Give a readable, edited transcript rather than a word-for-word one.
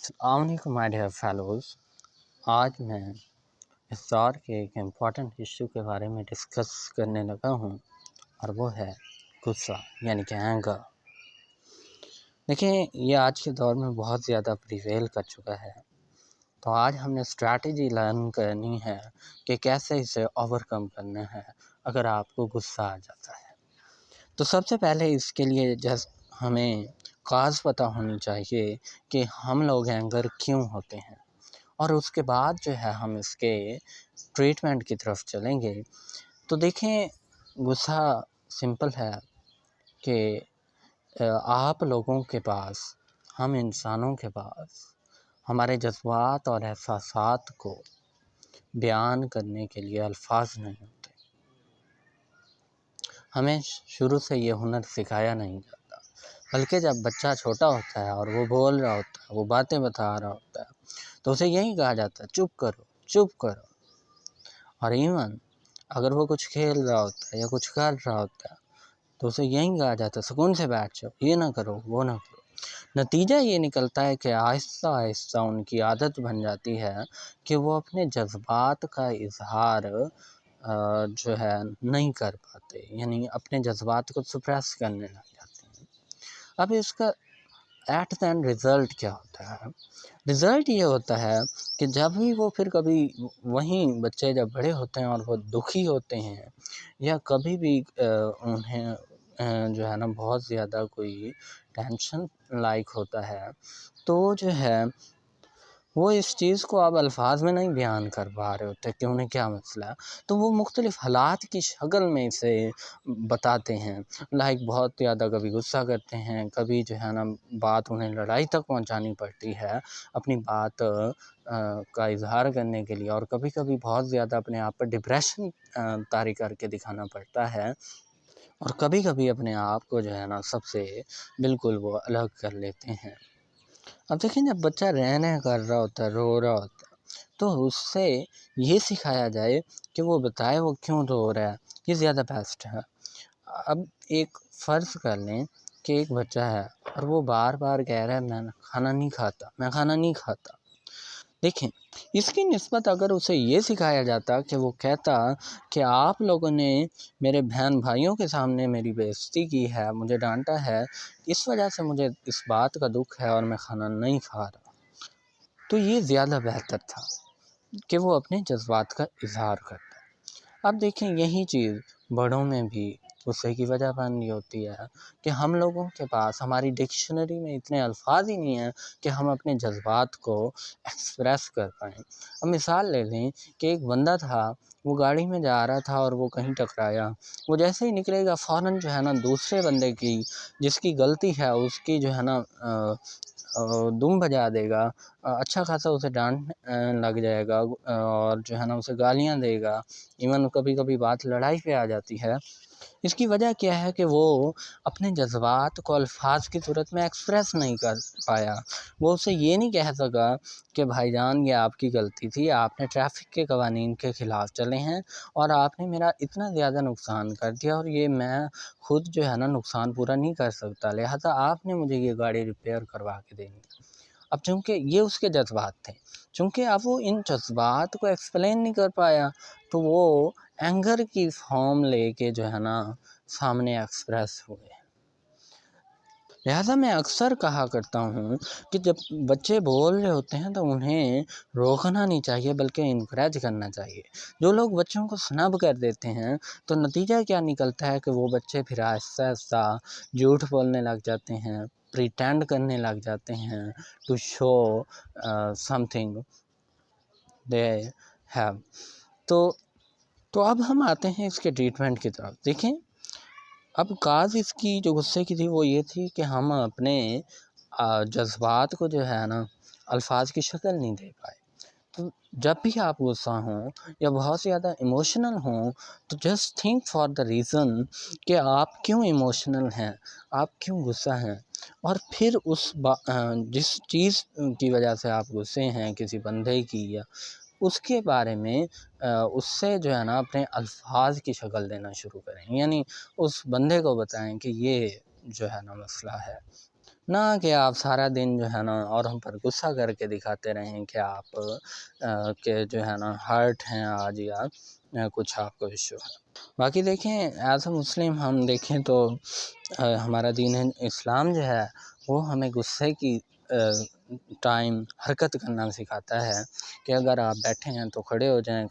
السلام علیکم my dear fellows. آج میں اس دور کے ایک امپورٹنٹ ایشو کے بارے میں ڈسکس کرنے لگا ہوں، اور وہ ہے غصہ یعنی کہ اینگر. دیکھیں، یہ آج کے دور میں بہت زیادہ پریویل کر چکا ہے، تو آج ہم نے اسٹریٹجی لرن کرنی ہے کہ کیسے اسے اوور کم کرنا ہے اگر آپ کو غصہ آ جاتا ہے. تو سب سے پہلے اس کے لیے ہمیں کاز پتہ ہونی چاہیے کہ ہم لوگ اینگر کیوں ہوتے ہیں، اور اس کے بعد جو ہے ہم اس کے ٹریٹمنٹ کی طرف چلیں گے. تو دیکھیں، غصہ سمپل ہے کہ آپ لوگوں کے پاس، ہم انسانوں کے پاس ہمارے جذبات اور احساسات کو بیان کرنے کے لیے الفاظ نہیں ہوتے. ہمیں شروع سے یہ ہنر سکھایا نہیں جاتا، بلکہ جب بچہ چھوٹا ہوتا ہے اور وہ بول رہا ہوتا ہے، وہ باتیں بتا رہا ہوتا ہے، تو اسے یہی کہا جاتا ہے چپ کرو چپ کرو. اور ایون اگر وہ کچھ کھیل رہا ہوتا ہے یا کچھ کر رہا ہوتا ہے تو اسے یہی کہا جاتا ہے سکون سے بیٹھ جاؤ، یہ نہ کرو وہ نہ کرو. نتیجہ یہ نکلتا ہے کہ آہستہ آہستہ ان کی عادت بن جاتی ہے کہ وہ اپنے جذبات کا اظہار جو ہے نہیں کر پاتے، یعنی اپنے جذبات کو سپریس کرنے لگ جاتے ہیں. اب اس کا ایٹ دا اینڈ رزلٹ کیا ہوتا ہے؟ رزلٹ یہ ہوتا ہے کہ جب بھی وہ پھر کبھی وہیں بچے جب بڑے ہوتے ہیں اور وہ دکھی ہوتے ہیں، یا کبھی بھی انہیں جو ہے نا بہت زیادہ کوئی ٹینشن لائک ہوتا ہے، تو جو ہے وہ اس چیز کو اب الفاظ میں نہیں بیان کر پا رہے ہوتے کہ انہیں کیا مسئلہ ہے، تو وہ مختلف حالات کی شکل میں اسے بتاتے ہیں. لائک بہت زیادہ کبھی غصہ کرتے ہیں، کبھی جو ہے نا بات انہیں لڑائی تک پہنچانی پڑتی ہے اپنی بات کا اظہار کرنے کے لیے، اور کبھی کبھی بہت زیادہ اپنے آپ پر ڈپریشن طاری کر کے دکھانا پڑتا ہے، اور کبھی کبھی اپنے آپ کو جو ہے نا سب سے بالکل وہ الگ کر لیتے ہیں. اب دیکھیں، جب بچہ رہنے کر رہا ہوتا ہے، رو رہا ہوتا ہے، تو اس سے یہ سکھایا جائے کہ وہ بتائے وہ کیوں رو رہا ہے، یہ زیادہ بیسٹ ہے. اب ایک فرض کر لیں کہ ایک بچہ ہے اور وہ بار بار کہہ رہا ہے میں کھانا نہیں کھاتا، میں کھانا نہیں کھاتا. دیکھیں، اس کی نسبت اگر اسے یہ سکھایا جاتا کہ وہ کہتا کہ آپ لوگوں نے میرے بہن بھائیوں کے سامنے میری بے عزتی کی ہے، مجھے ڈانٹا ہے، اس وجہ سے مجھے اس بات کا دکھ ہے اور میں کھانا نہیں کھا رہا، تو یہ زیادہ بہتر تھا کہ وہ اپنے جذبات کا اظہار کرتا. اب دیکھیں، یہی چیز بڑوں میں بھی غصے کی وجہ بن رہی ہوتی ہے کہ ہم لوگوں کے پاس ہماری ڈکشنری میں اتنے الفاظ ہی نہیں ہیں کہ ہم اپنے جذبات کو ایکسپریس کر پائیں. اب مثال لے لیں کہ ایک بندہ تھا، وہ گاڑی میں جا رہا تھا اور وہ کہیں ٹکرایا، وہ جیسے ہی نکلے گا فوراً جو ہے نا دوسرے بندے کی جس کی غلطی ہے اس کی جو ہے نا دم بجا دے گا، اچھا خاصا اسے ڈانٹ لگ جائے گا، اور جو ہے نا اسے گالیاں دے گا، ایون کبھی کبھی بات لڑائی پہ آ جاتی ہے. اس کی وجہ کیا ہے کہ وہ اپنے جذبات کو الفاظ کی صورت میں ایکسپریس نہیں کر پایا. وہ اسے یہ نہیں کہہ سکا کہ بھائی جان یہ آپ کی غلطی تھی، آپ نے ٹریفک کے قوانین کے خلاف چلے ہیں اور آپ نے میرا اتنا زیادہ نقصان کر دیا، اور یہ میں خود جو ہے نا نقصان پورا نہیں کر سکتا، لہذا آپ نے مجھے یہ گاڑی ریپیئر کروا کے دینی. اب چونکہ یہ اس کے جذبات تھے، چونکہ اب وہ ان جذبات کو ایکسپلین نہیں کر پایا، تو وہ اینگر کی فارم لے کے جو ہے نا سامنے ایکسپریس ہوئے. لہذا میں اکثر کہا کرتا ہوں کہ جب بچے بول رہے ہوتے ہیں تو انہیں روکنا نہیں چاہیے بلکہ انکریج کرنا چاہیے. جو لوگ بچوں کو سنب کر دیتے ہیں تو نتیجہ کیا نکلتا ہے کہ وہ بچے پھر آہستہ آہستہ جھوٹ بولنے لگ جاتے ہیں، پریٹینڈ کرنے لگ جاتے ہیں to show something they have. تو اب ہم آتے ہیں اس کے ٹریٹمنٹ کی طرف. دیکھیں، اب کاز اس کی جو غصے کی تھی وہ یہ تھی کہ ہم اپنے جذبات کو جو ہے نا الفاظ کی شکل نہیں دے پائے. تو جب بھی آپ غصہ ہوں یا بہت زیادہ ایموشنل ہوں تو just think for the reason کہ آپ کیوں ایموشنل ہیں، آپ کیوں غصہ ہیں، اور پھر جس چیز کی وجہ سے آپ غصے ہیں، کسی بندے کی یا اس کے بارے میں اس سے جو ہے نا اپنے الفاظ کی شکل دینا شروع کریں. یعنی اس بندے کو بتائیں کہ یہ جو ہے نا مسئلہ ہے. نہ کہ آپ سارا دن جو ہے نا اور ہم پر غصہ کر کے دکھاتے رہیں کہ آپ کہ جو ہے نا ہرٹ ہیں آج یا کچھ آپ کو ایشو ہے۔ باقی دیکھیں ایز اے مسلم ہم دیکھیں تو ہمارا دین اسلام جو ہے وہ ہمیں غصے کی ٹائم حرکت کرنا سکھاتا ہے کہ اگر آپ بیٹھے ہیں تو کھڑے ہو جائیں،